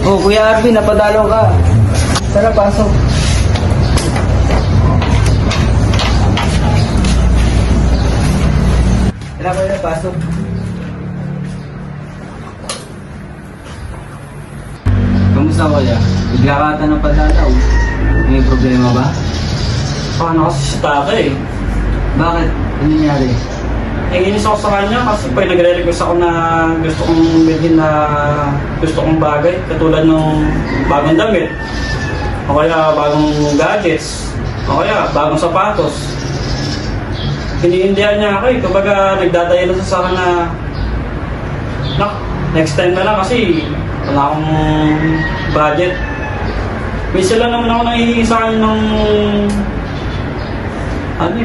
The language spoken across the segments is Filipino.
Oh, Kuya Arvin, napadalaw ka. Tara, pasok. Tara, Kuya, pasok. Kamusta, Kuya? Bigla ka ata ng padalaw. May problema ba? Paano kasi si Taka eh? Bakit? Ano nangyari? Nanginis ako sa kanya kasi pag nagre-request ako na gusto kong bilhin na gusto kong bagay, katulad ng bagong damit, o kaya bagong gadgets, o kaya bagong sapatos. Hinihindihan niya ako eh. Kumbaga nagdadayo na sa akin na next time na lang kasi wala akong budget. Minsan lang naman ako nangihingi sa kanya ng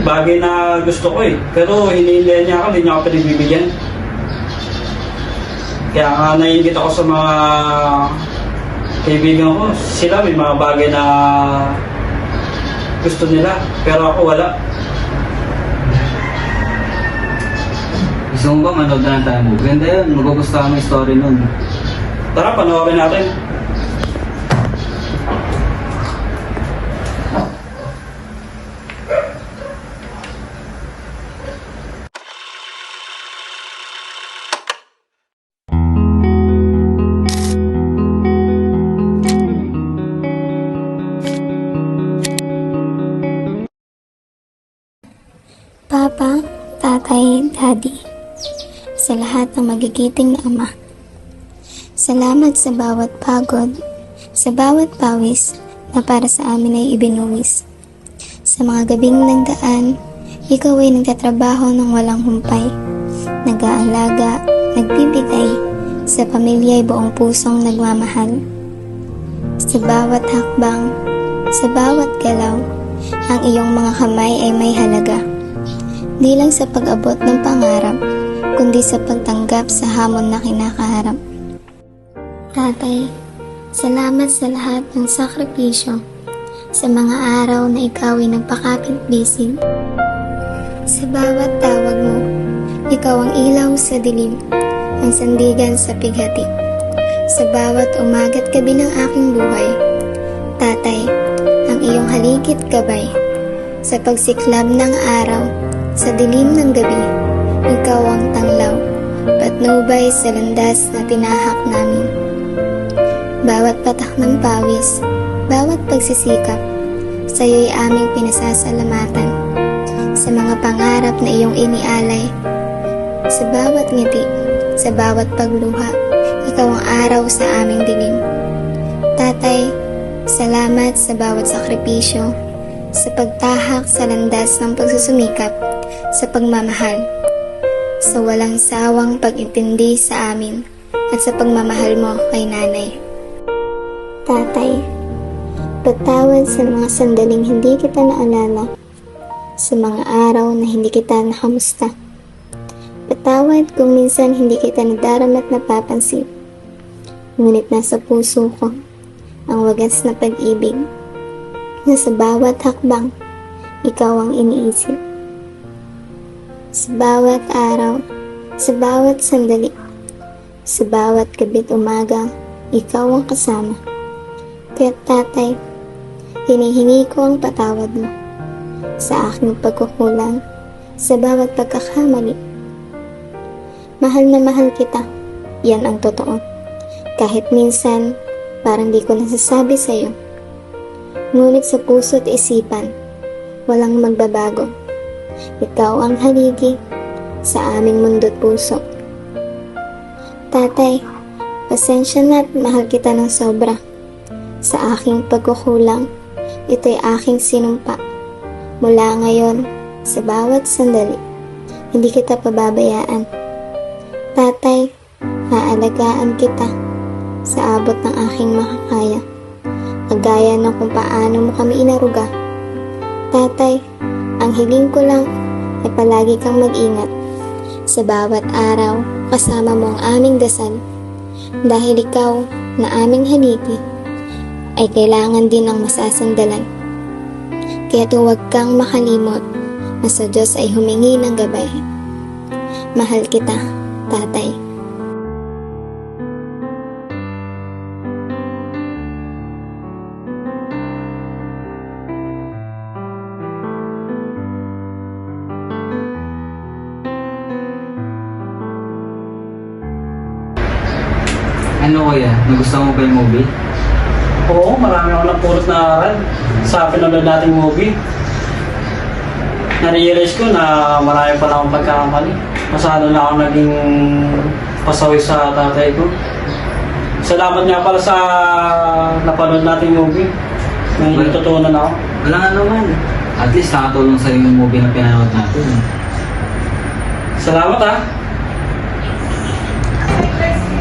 bagay na gusto ko eh. Pero hinihindihan niya ako, hindi niya ako pinagbibigyan. Kaya nga naiingit ako sa mga kaibigan ko. Sila may mga bagay na gusto nila, pero ako wala. Gusto mo ba manood na lang tayo mo? Ganda yun, magugustuhan mo yung story nun. Tara, panoorin natin. Papa, Tatay, Daddy, sa lahat ng magigiting na ama. Salamat sa bawat pagod, sa bawat pawis na para sa amin ay ibinuwis. Sa mga gabing nagdaan, ikaw ay nagtatrabaho ng walang humpay, nag-aalaga, nagbibigay, sa pamilya ay buong pusong nagmamahal. Sa bawat hakbang, sa bawat galaw, ang iyong mga kamay ay may halaga. Di lang sa pag-abot ng pangarap, kundi sa pagtanggap sa hamon na kinakaharap. Tatay, salamat sa lahat ng sakripisyo, sa mga araw na ikaw ay nagpakapit-bisig. Sa bawat tawag mo, ikaw ang ilaw sa dilim, ang sandigan sa pighati. Sa bawat umaga't gabi ng aking buhay, Tatay, ang iyong haligit gabay. Sa pagsiklab ng araw, sa dilim ng gabi, ikaw ang tanglaw, patnubay sa landas na tinahak namin. Bawat patak ng pawis, bawat pagsisikap, sa'yo'y aming pinasasalamatan. Sa mga pangarap na iyong inialay, sa bawat ngiti, sa bawat pagluha, ikaw ang araw sa aming dilim. Tatay, salamat sa bawat sakripisyo, sa pagtahak sa landas ng pagsusumikap, sa pagmamahal, sa walang sawang pag-intindi sa amin, at sa pagmamahal mo kay nanay. Tatay, patawad sa mga sandaling hindi kita naalala, sa mga araw na hindi kita nakamusta. Patawad kung minsan hindi kita nadarama't napapansin, ngunit nasa puso ko ang wagas na pag-ibig, na sa bawat hakbang, ikaw ang iniisip. Sa bawat araw, sa bawat sandali, sa bawat gabi't umaga, ikaw ang kasama. Kaya Tatay, hinihingi ko ang patawad mo sa aking pagkukulang, sa bawat pagkakamali. Mahal na mahal kita, yan ang totoo. Kahit minsan, parang di ko nasasabi sa'yo. Ngunit sa puso't isipan, walang magbabago. Ikaw ang haligi sa aming mundo't puso. Tatay, pasensya na't mahal kita ng sobra. Sa aking pagkukulang, ito'y aking sinumpa. Mula ngayon, sa bawat sandali, hindi kita pababayaan. Tatay, aalagaan kita sa abot ng aking makakaya, kagaya ng kung paano mo kami inaruga. Tatay, ang hiling ko lang ay palagi kang mag-ingat. Sa bawat araw, kasama mo ang aming dasal. Dahil ikaw na aming haligi, ay kailangan din ng masasandalan. Kaya huwag kang makalimot na sa Diyos ay humingi ng gabay. Mahal kita, Tatay. Ano kuya, nagustuhan mo ba yung movie? Oo, marami ako napulot na aral sa pinanood nating movie. Na-realize ko na marami pala akong pagkakamali. Masano na ako naging pasawi sa tatay ko. Salamat nga pala sa napanood nating movie. May natutunan ako. Wala nga naman. At least nakatulong sa'yo yung movie na pinanood natin. Salamat ha.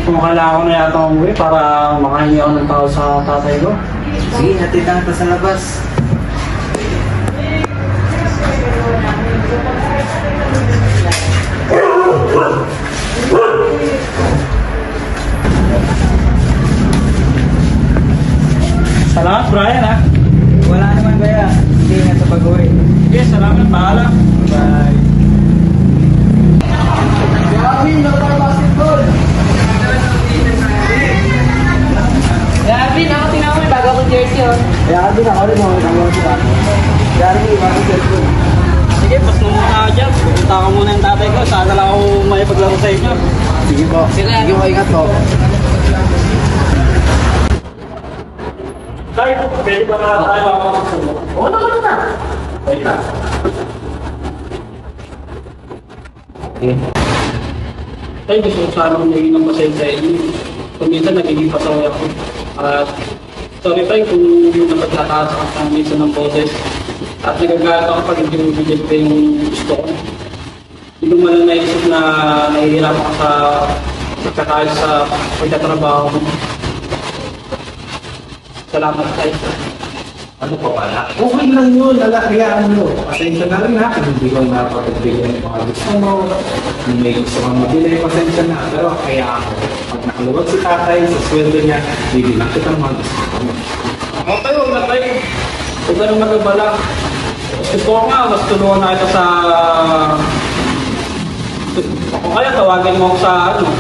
Kung kailangan ko na yata umuwi para makahingi ako ng tao sa tatay ko. Sige, hatid lang ito sa labas. Salamat Brian ha. Wala naman kuya. Hindi nga sa pag-uwi. Yes, salamat. Bahala. Bye. Grabe, nakatingin ako may bago akong jersey oh. Sige, pas mo muna ako dyan. Pupunta ko muna yung tatay ko. Sana lang ako may paglaro sa inyo. Sige po. Sige po, ingat po. Tay, pwede ba na tayo makakasunog? Oo, na. Wait lang. Tay, gusto ko sana kung naging ng pasensya inyo. Kung minsan nagiging pasaway ako. At sorry tay kung napagtataas ako sa minsan ng boses. At nagagalit ako pag hindi mo bigyan ko yung gusto ko. Hindi ko man lang naisip na nahihirap ako sa pagkakaayos sa pagkatrabaho mo. Salamat tayo. Ano po wala? Okay lang yun, lalakayaan mo. Pasensya na rin ha, kung hindi ko napapagbigyan ng mga gusto mo. Kung may gusto kang mabili, pasensya na. Pero kaya ako, pag nakaluwag si tatay sa sweldo niya, bibilang kita ng mga gusto mo. Okay, huwag na tayo. Huwag ka nang magabala. Gusto ko nga, mas tulungan na ito sa... Kung kaya, tawagan mo ako sa ano.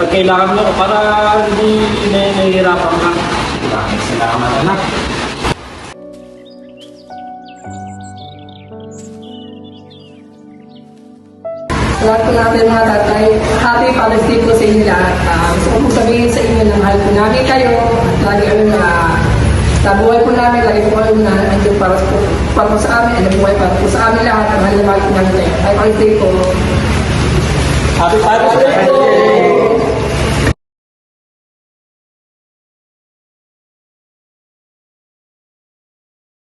Pag kailangan mo ako para hindi nahihirapan ka. Maraming salamat anak. Sa lahat po natin mga tatay, happy Father's Day po sa inyo lahat. Gusto ko po sabihin sa inyo na mahal po namin kayo. At lagi ano na sa buhay po namin, lagi po kayo na andyan para po sa amin. Ano buhay para po sa amin lahat. Ang mahal na mahal po namin kayo. Happy Father's Day po. Happy Father's Day!